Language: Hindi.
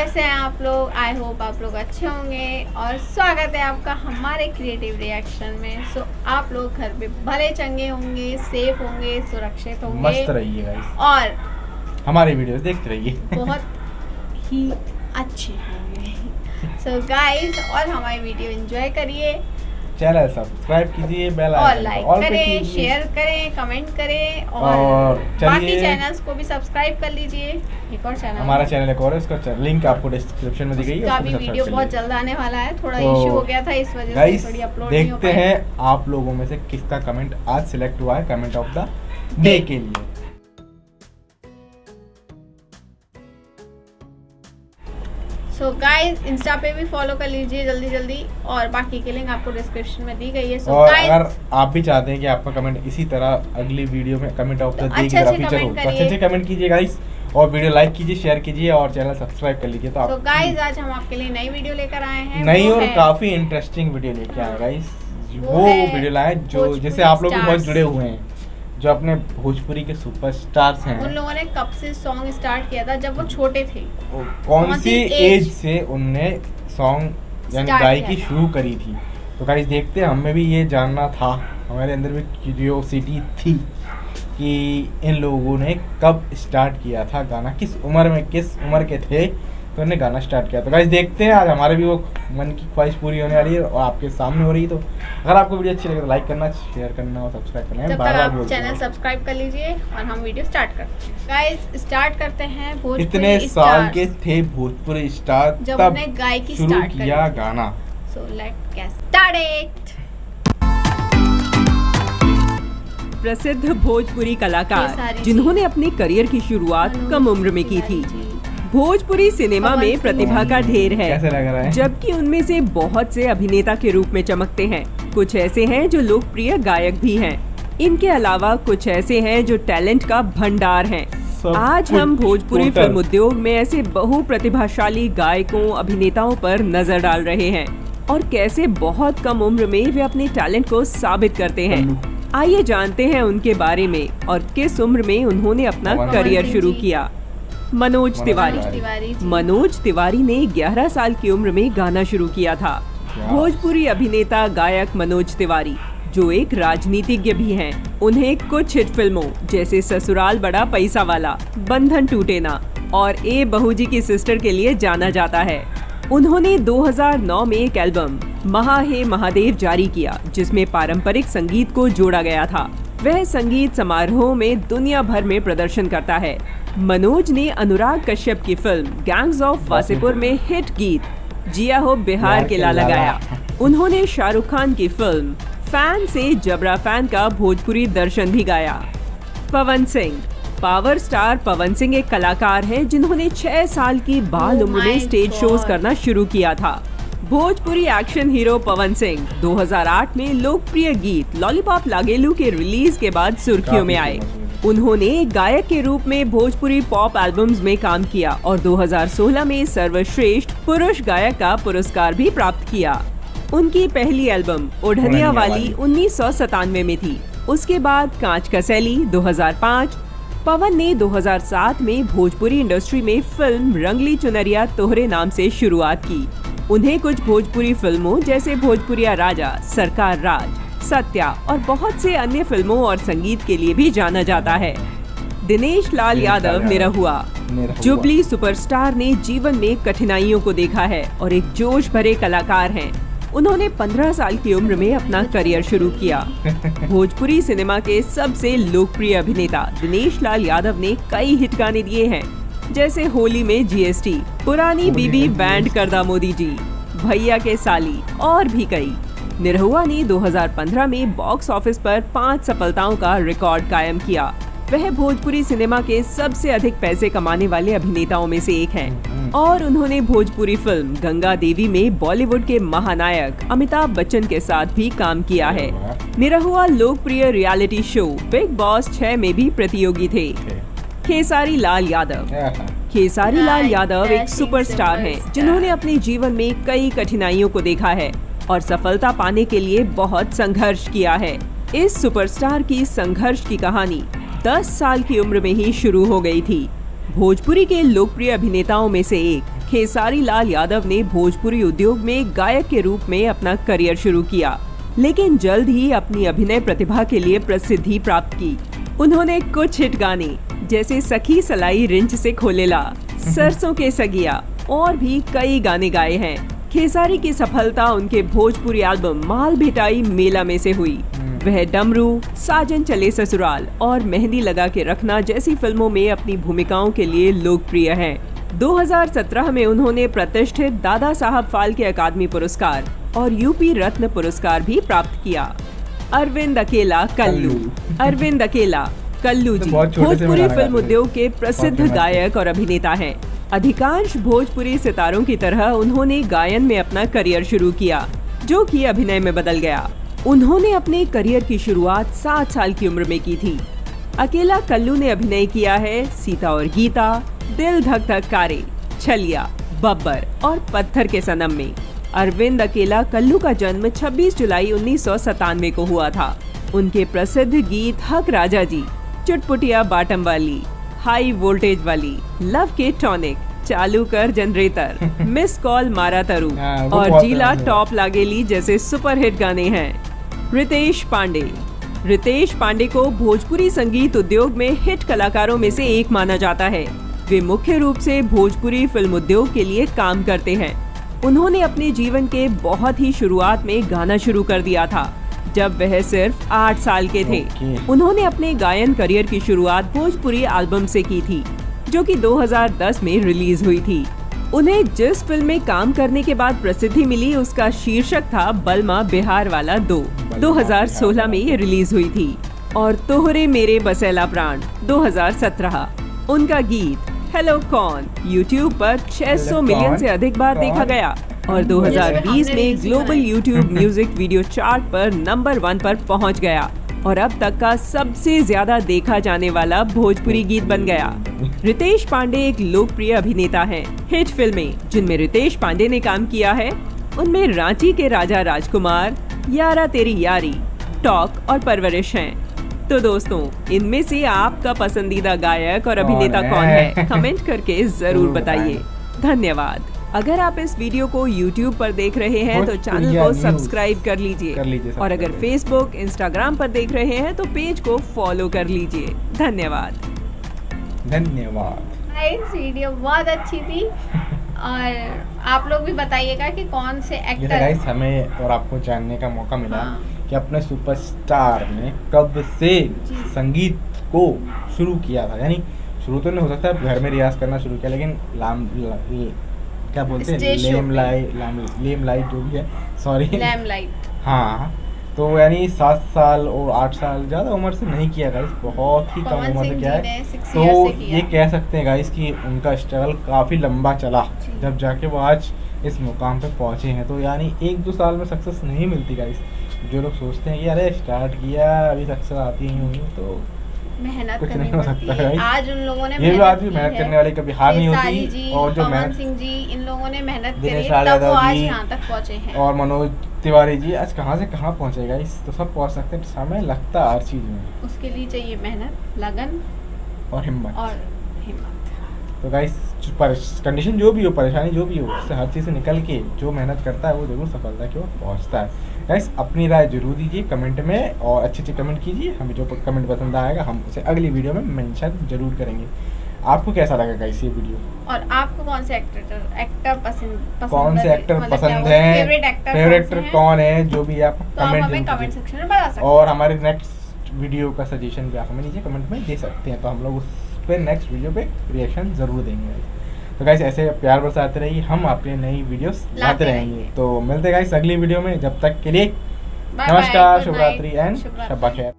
कैसे हैं आप लोग। आई होप आप लोग अच्छे होंगे और स्वागत है आपका हमारे क्रिएटिव रिएक्शन में। सो आप लोग घर पे भले चंगे होंगे, सेफ होंगे, सुरक्षित होंगे, मस्त रहिए गाइस और हमारी वीडियोस देखते रहिए बहुत ही अच्छे होंगे। सो गाइस, और हमारी वीडियो एंजॉय करिए, चैनल सब्सक्राइब कीजिए, बेल और आइकन लाइक ऑल पे करें, कीजिए, शेयर करें, कमेंट करें और बाकी चलिए चैनल्स को भी सब्सक्राइब कर लीजिए। एक और चैनल हमारा चैनल एक और है, उसका लिंक आपको डिस्क्रिप्शन में दी गई है, उसका उसको भी सब्सक्राइब वीडियो कर बहुत लीजिए। जल्द आने वाला है। थोड़ा तो इशू हो गया था, इस वजह गाइस से थोड़ी अपलोड नहीं हो देखते पाई। हैं आप लोगों में से किसका कमेंट आज सिलेक्ट हुआ है कमेंट ऑफ द डे के लिए। सो गाइस, इंस्टा पे भी फॉलो कर लीजिए जल्दी जल्दी, और बाकी की लिंक आपको डिस्क्रिप्शन में दी गई है। सो और गाइस, अगर आप भी चाहते हैं कि आपका कमेंट इसी तरह अगली वीडियो में कमेंट ऑफ द डे की तरह फीचर हो, तो अच्छे कमेंट कीजिए गाइस, और वीडियो लाइक कीजिए, शेयर कीजिए और चैनल सब्सक्राइब कर लीजिए। तो आप गाइस, आज हम आपके लिए नई वीडियो लेकर आए हैं, नई वो और है काफी इंटरेस्टिंग वीडियो लेके आए गाइस। वो है वीडियो लाए जो भोजपुरी जिससे आप लोग भी बहुत स्टार्स। जुड़े हुए हैं, जो अपने भोजपुरी के सुपरस्टार्स हैं। उन लोगों ने कब से सॉन्ग स्टार्ट किया था, जब वो छोटे थे। कौन सी एज से उनने सॉन्ग यानी Start गायकी किया था। शुरू करी थी। तो गाइस देखते हैं, हमें भी ये जानना था, हमारे अंदर भी क्यूरियोसिटी थी कि इन लोगों ने कब स्टार्ट किया था गाना, किस उम्र के थे तो उन्होंने गाना स्टार्ट किया। तो गाइस देखते हैं, आज हमारे भी वो मन की ख्वाहिश पूरी होने वाली है और आपके सामने हो रही है। तो अगर आपको वीडियो अच्छी लगे तो लाइक करना, शेयर करना और सब्सक्राइब करना है। जब तक बार-बार आप बोलते चैनल हैं। सब्सक्राइब कर लीजिए और हम वीडियो स्टार्ट करते हैं। गाइस, स्टार्ट करते हैं भोजपुरी इतने साल स्टार्स। के थे भोजपुरी स्टार जब तब उन्होंने गायकी शुरू स्टार्ट करी किया थी। गाना। So let's get started. प्रसिद्ध भोजपुरी कलाकार खेसारी जिन्होंने अपने करियर की शुरुआत कम उम्र में की थी। भोजपुरी सिनेमा में प्रतिभा का ढेर है, कैसे लग रहा है? जबकि उनमें से बहुत से अभिनेता के रूप में चमकते हैं। कुछ ऐसे हैं जो लोकप्रिय गायक भी हैं। इनके अलावा कुछ ऐसे हैं जो टैलेंट का भंडार हैं। आज हम भोजपुरी फिल्म उद्योग में ऐसे बहु प्रतिभाशाली गायकों, अभिनेताओं पर नजर डाल रहे हैं और कैसे बहुत कम उम्र में वे अपने टैलेंट को साबित करते हैं। आइए जानते हैं उनके बारे में और किस उम्र में उन्होंने अपना करियर शुरू किया। मनोज तिवारी। मनोज तिवारी ने 11 साल की उम्र में गाना शुरू किया था। भोजपुरी अभिनेता गायक मनोज तिवारी, जो एक राजनीतिज्ञ भी हैं, उन्हें कुछ हिट फिल्मों जैसे ससुराल बड़ा पैसा वाला, बंधन टूटे ना और ए बहू जी की सिस्टर के लिए जाना जाता है। उन्होंने 2009 में एक एल्बम महा हे महादेव जारी किया, जिसमें पारंपरिक संगीत को जोड़ा गया था। वह संगीत समारोह में दुनिया भर में प्रदर्शन करता है। मनोज ने अनुराग कश्यप की फिल्म गैंग्स ऑफ वासेपुर में हिट गीत जिया हो बिहार के लाला गाया। उन्होंने शाहरुख खान की फिल्म फैन से जबरा फैन का भोजपुरी दर्शन भी गाया। पवन सिंह। पावर स्टार पवन सिंह एक कलाकार हैं जिन्होंने 6 साल की बाल उम्र में स्टेज शोज करना शुरू किया था। भोजपुरी एक्शन हीरो पवन सिंह 2008 में लोकप्रिय गीत लॉलीपॉप लागेलू के रिलीज के बाद सुर्खियों में आए। उन्होंने गायक के रूप में भोजपुरी पॉप एल्बम्स में काम किया और 2016 में सर्वश्रेष्ठ पुरुष गायक का पुरस्कार भी प्राप्त किया। उनकी पहली एल्बम ओढ़निया वाली 1997 में थी। उसके बाद कांच का सैली 2005। पवन ने 2007 में भोजपुरी इंडस्ट्री में फिल्म रंगली चुनरिया तोहरे नाम से शुरुआत की। उन्हें कुछ भोजपुरी फिल्मों जैसे भोजपुरिया राजा, सरकार राज, सत्या और बहुत से अन्य फिल्मों और संगीत के लिए भी जाना जाता है। दिनेश लाल यादव निरहुआ। जुबली सुपरस्टार ने जीवन में कठिनाइयों को देखा है और एक जोश भरे कलाकार हैं। उन्होंने 15 साल की उम्र में अपना करियर शुरू किया। भोजपुरी सिनेमा के सबसे लोकप्रिय अभिनेता दिनेश लाल यादव ने कई हिट गाने दिए हैं, जैसे होली में जीएसटी, पुरानी बीबी बैंड करदा मोदी जी, भैया के साली और भी कई। निरहुआ ने 2015 में बॉक्स ऑफिस पर 5 सफलताओं का रिकॉर्ड कायम किया। वह भोजपुरी सिनेमा के सबसे अधिक पैसे कमाने वाले अभिनेताओं में से एक हैं और उन्होंने भोजपुरी फिल्म गंगा देवी में बॉलीवुड के महानायक अमिताभ बच्चन के साथ भी काम किया है। निरहुआ लोकप्रिय रियलिटी शो बिग बॉस 6 में भी प्रतियोगी थे। खेसारी लाल यादव। खेसारी लाल यादव एक सुपरस्टार हैं, जिन्होंने अपने जीवन में कई कठिनाइयों को देखा है और सफलता पाने के लिए बहुत संघर्ष किया है। इस सुपरस्टार की संघर्ष की कहानी 10 साल की उम्र में ही शुरू हो गई थी। भोजपुरी के लोकप्रिय अभिनेताओं में से एक खेसारी लाल यादव ने भोजपुरी उद्योग में गायक के रूप में अपना करियर शुरू किया, लेकिन जल्द ही अपनी अभिनय प्रतिभा के लिए प्रसिद्धि प्राप्त की। उन्होंने कुछ हिट गाने जैसे सखी सलाई रिंच से खोलेला, सरसों के सगिया और भी कई गाने गाए हैं। खेसारी की सफलता उनके भोजपुरी एल्बम माल भिटाई मेला में से हुई। वह डमरू, साजन चले ससुराल और मेहंदी लगा के रखना जैसी फिल्मों में अपनी भूमिकाओं के लिए लोकप्रिय हैं। 2017 में उन्होंने प्रतिष्ठित दादा साहब फाल्के अकादमी पुरस्कार और यूपी रत्न पुरस्कार भी प्राप्त किया। अरविंद अकेला कल्लू। अरविंद अकेला कल्लू जी भोजपुरी फिल्म उद्योग के प्रसिद्ध गायक और अभिनेता हैं। अधिकांश भोजपुरी सितारों की तरह उन्होंने गायन में अपना करियर शुरू किया, जो कि अभिनय में बदल गया। उन्होंने अपने करियर की शुरुआत 7 साल की उम्र में की थी। अकेला कल्लू ने अभिनय किया है सीता और गीता, दिल धक धक कारे, छलिया, बब्बर और पत्थर के सनम में। अरविंद अकेला कल्लू का जन्म 26 जुलाई 1997 को हुआ था। उनके प्रसिद्ध गीत हक राजा जी, चुटपुटिया बाटम वाली, हाई वोल्टेज वाली, लव के टॉनिक, चालू कर जनरेटर, मिस कॉल मारा तरु और जीला टॉप लागेली जैसे सुपरहिट गाने हैं। रितेश पांडे। रितेश पांडे को भोजपुरी संगीत उद्योग में हिट कलाकारों में से एक माना जाता है। वे मुख्य रूप से भोजपुरी फिल्म उद्योग के लिए काम करते हैं। उन्होंने अपने जीवन के बहुत ही शुरुआत में गाना शुरू कर दिया था, जब वह सिर्फ 8 साल के थे। उन्होंने अपने गायन करियर की शुरुआत भोजपुरी एल्बम से की थी, जो कि 2010 में रिलीज हुई थी। उन्हें जिस फिल्म में काम करने के बाद प्रसिद्धि मिली उसका शीर्षक था बलमा बिहार वाला 2। 2016 में ये रिलीज हुई थी। और तोहरे मेरे बसेला प्राण 2017। उनका गीत हेलो कौन YouTube पर 600 मिलियन से अधिक बार देखा गया और 2020 में global YouTube music video chart पर नंबर 1 पर पहुंच गया और अब तक का सबसे ज्यादा देखा जाने वाला भोजपुरी गीत बन गया। रितेश पांडे एक लोकप्रिय अभिनेता हैं। हिट फिल्में जिनमें रितेश पांडे ने काम किया है उनमें रांची के राजा राजकुमार, यारा तेरी यारी, टॉक और परवरिश हैं। तो दोस्तों, इनमें से आपका पसंदीदा गायक और अभिनेता कौन है? कमेंट करके जरूर बताइए। धन्यवाद। अगर आप इस वीडियो को YouTube पर देख रहे हैं तो चैनल को सब्सक्राइब कर लीजिए और अगर Facebook, Instagram पर देख रहे हैं तो पेज को फॉलो कर लीजिए। धन्यवाद। इस वीडियो बहुत अच्छी थी और आप लोग भी बताइएगा कि कौन से एक्टर गाइस हमें और आपको जानने का मौका मिला कि अपने सुपरस्टार ने कब से संगीत को शुरू किया था। यानी शुरू तो नहीं हो सकता, घर में रियाज करना शुरू किया, लेकिन क्या बोलते हैं लेम लाइट जो भी है, सॉरी लैम लाइट, हाँ, तो यानी 7 साल और 8 साल, ज़्यादा उम्र से नहीं किया गाइस, बहुत ही कम उम्र से किया है। तो ये कह सकते हैं गाइस कि उनका स्ट्रगल काफ़ी लंबा चला, जब जाके वो आज इस मुकाम पे पहुँचे हैं। तो यानी 1-2 साल में सक्सेस नहीं मिलती गाइस। जो लोग सोचते हैं कि अरे स्टार्ट किया अभी सक्सेस आती ही होगी, तो मेहनत कुछ नहीं हो सकता है। आज उन लोगों ने ये भी आदमी मेहनत करने वाले कभी हार नहीं होती। और जो पवन सिंह जी, इन लोगों ने मेहनत करी तब वो आज यहाँ तक पहुँचे हैं। और मनोज तिवारी जी आज कहाँ से कहाँ पहुँचेगा, इस तो सब पहुँच सकते हैं। समय लगता है हर चीज़ में, उसके लिए चाहिए मेहनत, लगन और हिम्मत। तो गाइस कंडीशन जो भी हो, परेशानी जो भी हो, उससे हर चीज़ से निकल के जो मेहनत करता है वो जरूर सफलता की ओर पहुँचता है। गाइस अपनी राय जरूर दीजिए कमेंट में और अच्छे कमेंट कीजिए। हमें जो कमेंट पसंद आएगा हम उसे अगली वीडियो में मेंशन जरूर करेंगे। आपको कैसा लगा गाइस ये वीडियो? और आपको कौन से एक्टर पसंद है, फेवरेट एक्टर कौन है, जो भी आप कमेंट सेक्शन में बता सकते हैं। और हमारे नेक्स्ट वीडियो का सजेशन भी आप हमें नीचे कमेंट में दे सकते हैं, तो हम लोग उस पर नेक्स्ट वीडियो पे रिएक्शन जरूर देंगे। तो गाइस ऐसे प्यार बरसाते रहिए, हम आपके नई वीडियोस लाते रहेंगे। तो मिलते हैं गाइस अगली वीडियो में, जब तक के लिए नमस्कार, शुभ रात्रि एंड शब्बा खैर।